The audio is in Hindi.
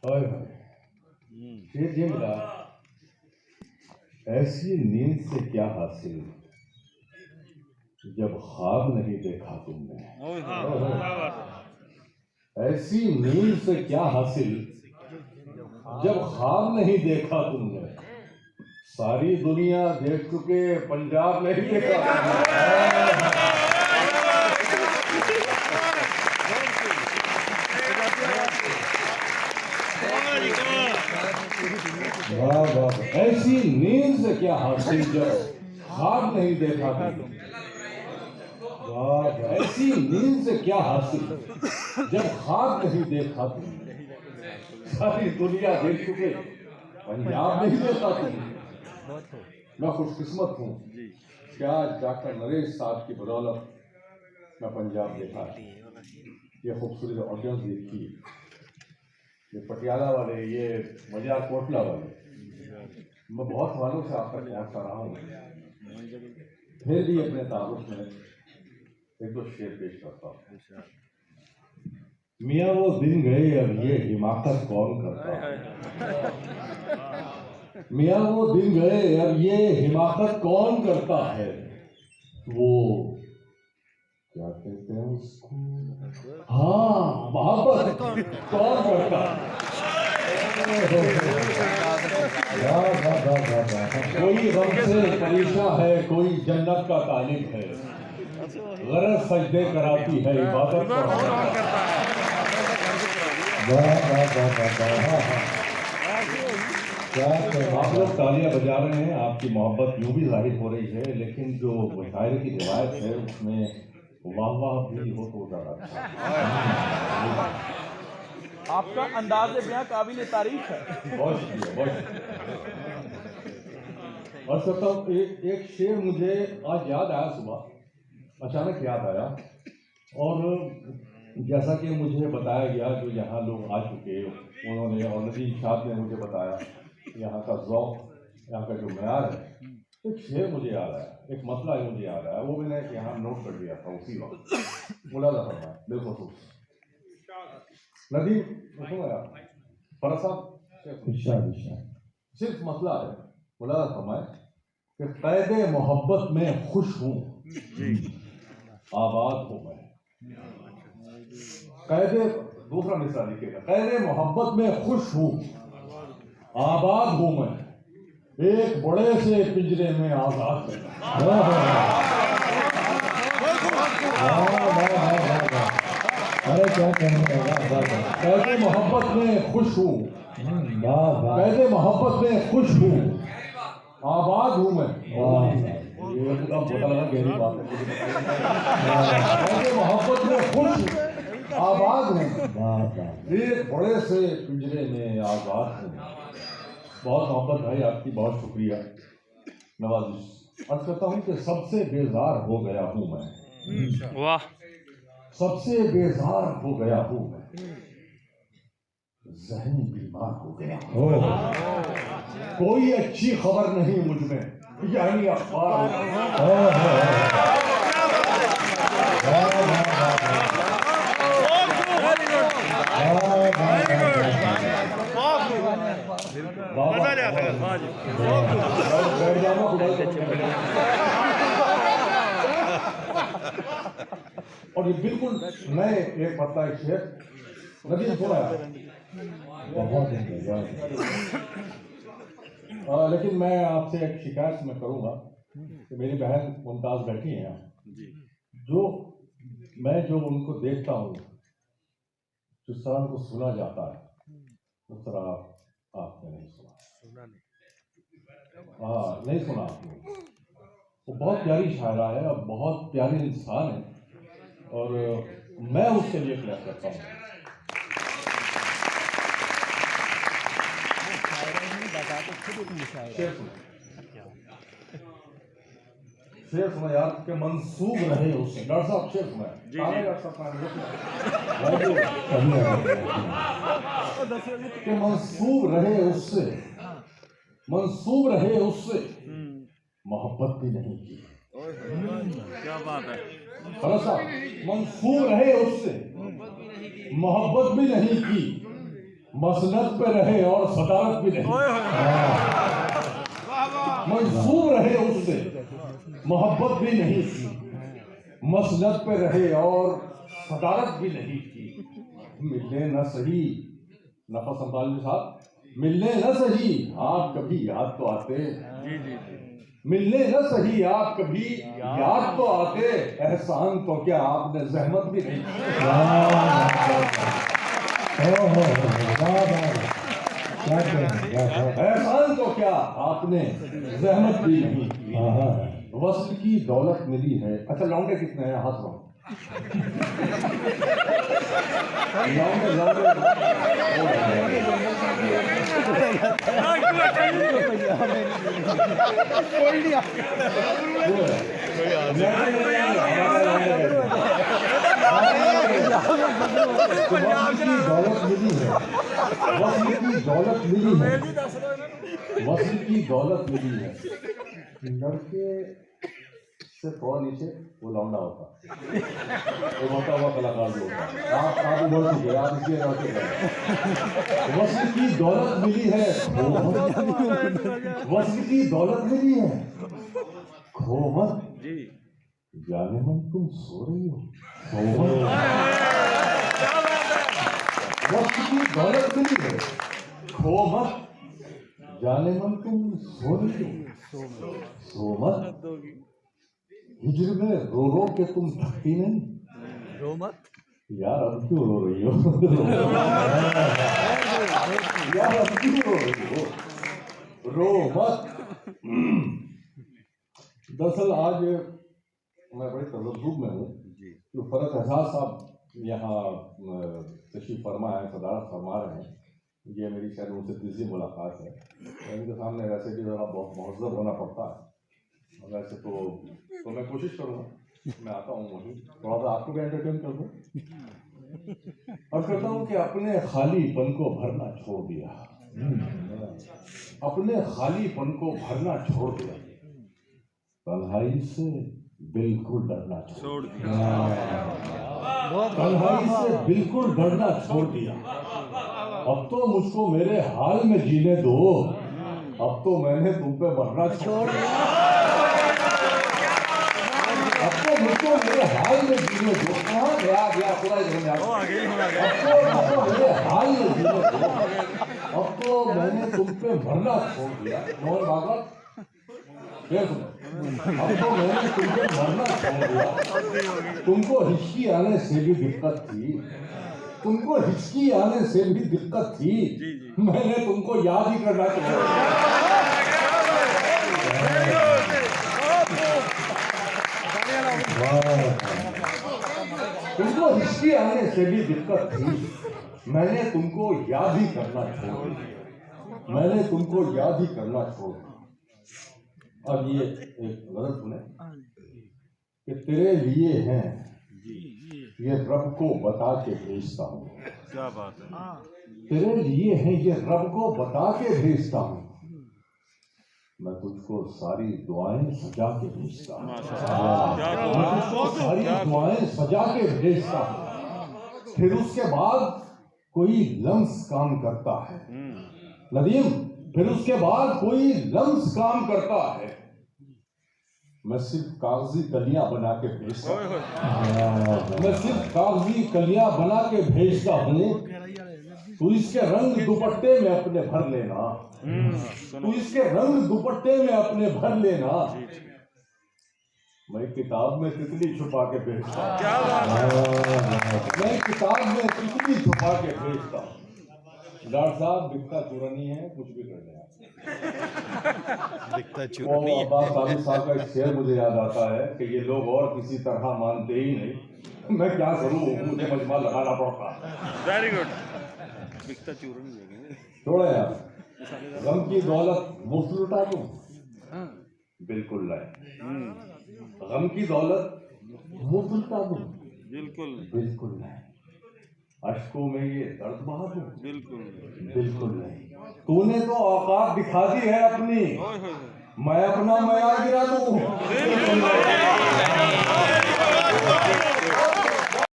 हाय हाय, शेर जी मिला। ऐसी नींद से क्या हासिल जब ख्वाब नहीं देखा तुमने। ऐसी नींद से क्या हासिल जब ख्वाब नहीं देखा तुमने। सारी दुनिया देख चुके, पंजाब नहीं देखा। वाह वाह, ऐसी नींद से क्या हासिल जब ख्वाब नहीं देखा तुमने। वाह, ऐसी नींद से क्या हासिल जब ख्वाब नहीं देखा तुमने। सारी दुनिया देख चुके, पंजाब नहीं देखा तुमने। मैं खुशकिस्मत हूँ क्या डॉक्टर नरेश साहब की बदौलत मैं पंजाब देखा है। ये खूबसूरत ऑडियंस देखी, ये पटियाला वाले, ये मजारकोटला वाले, मैं बहुत सालों से आप तक पहुँचा रहा हूँ। फिर भी अपने तारुफ में एक दो शेर पेश करता हूँ। मियाँ वो दिन गए अब ये हिमाकत कौन करता है। मियाँ वो दिन गए अब ये हिमाकत कौन करता है। वो क्या कहते हैं उसको, हाँ, मोहब्बत कौन करता है। कोई गम से परेशान है, कोई जन्नत का तालिब है। गरज सजदे कराती है, इबादत कौन करता है। आप लोग तालियां बजा रहे हैं, आपकी मोहब्बत यूं भी जाहिर हो रही है, लेकिन जो मुशायरे की रिवायत है उसमें वाह वाह भी हो तो ज़्यादा अच्छा। आपका अंदाज़ बयां काबिल तारीफ है। बहुत शुक्रिया, बहुत शुक्रिया। और सोचता हूँ एक शेर मुझे आज याद आया, सुबह अचानक याद आया। और जैसा कि मुझे बताया गया, जो यहाँ लोग आ चुके उन्होंने, और नदीम साहब ने मुझे बताया यहाँ का ज़ौक़, यहाँ का जो मयार है। एक शेर मुझे याद आया, एक मसला मुझे याद आया, वो मैंने यहाँ नोट कर लिया था उसी वक्त। मुलाजा फरमाए, बिल्कुल नदीम सुनो यार, फरज साहब सिर्फ मसला है, मुलाजा फरमाए कि क़ैद मोहब्बत में खुश हूँ, आबाद हूँ मैं। क़ैद, दूसरा मिसरा लिखेगा, क़ैद मोहब्बत में खुश हूँ, आबाद हूँ मैं। एक बड़े से पिंजरे में आजाद है। अरे क्या कहने लगा, क़ैद मोहब्बत में खुश हूँ, क़ैद मोहब्बत में खुश हूँ, आबाद हूँ मैं। ये तो पता लगा गहरी बात है। क़ैद मोहब्बत में खुश, आबाद हूँ, एक बड़े से पिंजरे में आजाद हूँ। बहुत मोहब्बत भाई आपकी, बहुत शुक्रिया, नवाजिश। अर्ज करता हूँ कि सबसे बेजार हो गया हूँ मैं। वाह, सबसे बेजार हो गया हूँ मैं, ज़हनी बीमार हो गया हूँ। कोई अच्छी खबर नहीं मुझ में, यानी अखबार। और ये बिल्कुल नए एक पता है शेर, नदीम सुना बहुत। लेकिन मैं आपसे एक शिकायत मैं करूंगा कि मेरी बहन मुमताज बैठी है यहाँ, जो मैं जो उनको देखता हूँ, जिस तरह उनको सुना जाता है, उस तरह आपने नहीं सुना। हाँ, नहीं सुना आपने। वो बहुत प्यारी शायरा है और बहुत प्यारी इंसान है, और मैं उसके लिए क्लैप करता हूँ। शेर सुना यार के मंसूब रहे उससे। डॉक्टर साहब शेर सुना के मंसूब रहे उससे, मंसूब रहे उससे, मोहब्बत भी नहीं की। क्या बात है। डॉक्टर साहब, मंसूब रहे उससे, मोहब्बत भी नहीं की। मसनद पे रहे और सदारत भी नहीं, मंसूर रहे उससे मोहब्बत भी नहीं की, मसनद पे रहे और सदारत भी नहीं की। मिलने न सही, नफस संभालने साहब, मिलने न सही आप कभी याद तो आते, मिलने न सही आप कभी याद तो आते, एहसान तो क्या आपने जहमत भी नहीं की। एहसान तो क्या आपने जहमत भी नहीं की। वस्ल की दौलत मिली है। अच्छा लौंडे कितने हैं, हाथ लो। दौलत मिली है, वस्ल की दौलत मिली है, वस्ल की दौलत मिली है। लड़के से थोड़ा नीचे वो लौंडा होता, वो मोटा हुआ कलाकार जो होता। आप उभर चुके, आप इसलिए लौटे गए। वस्ल की दौलत मिली है, वस्ल की दौलत मिली है, खो मत जाने मन तुम सो रही हो, सो वस्ल की दौलत मिली है, खो मत जाने मन तुम सो रही हो, सो मत। हिजर में रो रो के तुम थकती नहीं, रो मत यार, अब क्यों रो रही हो यार, अब क्यों रो रही हो, रो मत। दरअसल आज मैं बड़े तजर्रुब में हूँ। तो फरत एहसास साहब यहाँ तशरीफ फरमा है, सदारत फरमा रहे हैं। ये मेरी शायद उनसे तीसरी मुलाकात है। उनके सामने वैसे भी ज़रा बहुत महज़ब होना पड़ता है, वैसे तो मैं कोशिश करूँगा, मैं आता हूँ वहीं थोड़ा सा आपको भी एंटरटेन कर दूँ, और कहता हूँ कि अपने खालीपन को भरना छोड़ दिया, अपने खालीपन को भरना छोड़ दिया, तन्हाई से बिल्कुल डरना छोड़ दिया, तन्हाई से बिल्कुल डरना छोड़ दिया। अब तो मुझको मेरे हाल में जीने दो, अब तो मैंने तुम पे मरना छोड़ दिया, अब तो मुझको मेरे हाल में जीने दो। कहाँ गया पूरा इधर अब तो मेरे हाल में जीने दो, अब तो मैंने तुम पे मरना छोड़ दिया। मोहन भागवत अब तो मैंने तुम पे मरना छोड़ दिया। तुमको हिचकी आने से भी दिक्कत थी, तुमको हिचकी आने से भी दिक्कत थी, मैंने तुमको याद ही करना चाहिए। तुमको हिचकी आने से भी दिक्कत थी, मैंने तुमको याद ही करना छोड़ दिया, मैंने तुमको याद ही करना छोड़ दिया। अब ये एक गलत सुने कि तेरे लिए हैं ये रब को बता के भेजता हूँ, क्या बात है, तेरे लिए हैं ये रब को बता के भेजता हूँ, मैं तुझको सारी दुआएं सजा के भेजता हूँ, मैं तुझको सारी दुआएं सजा के भेजता हूँ। फिर उसके बाद कोई लम्स काम करता है नदीम, फिर उसके बाद कोई लम्स काम करता है, मैं सिर्फ कागजी कलियां बना के भेजता हूँ, मैं सिर्फ कागजी कलियां बना के भेजता हूँ। तू इसके रंग दुपट्टे में अपने भर लेना, तू इसके रंग दुपट्टे में अपने भर लेना, मैं किताब में तितली छुपा के भेजता हूँ, मैं किताब में तितली छुपा के भेजता हूँ। डॉक्टर साहब दिखता चूरनी है, कुछ भी कर लिया दिखता चूरनी है। अब्बास साबिर साहब का एक शेर मुझे याद आता है कि ये लोग और किसी तरह मानते ही नहीं, मैं क्या करूं, मुझे मजमा लगाना पड़ता। वेरी गुड, दिखता चूरनी है। छोड़ो यार, गम की दौलत मुफ्त लुटा दूं? बिल्कुल नहीं। गम की दौलत मुफ्त लुटा दूं? बिल्कुल नहीं। अश्कों में ये दर्द बहा दूं? बिल्कुल नहीं। तूने तो औकात दिखा दी है अपनी, मैं अपना मयार गिरा दूं?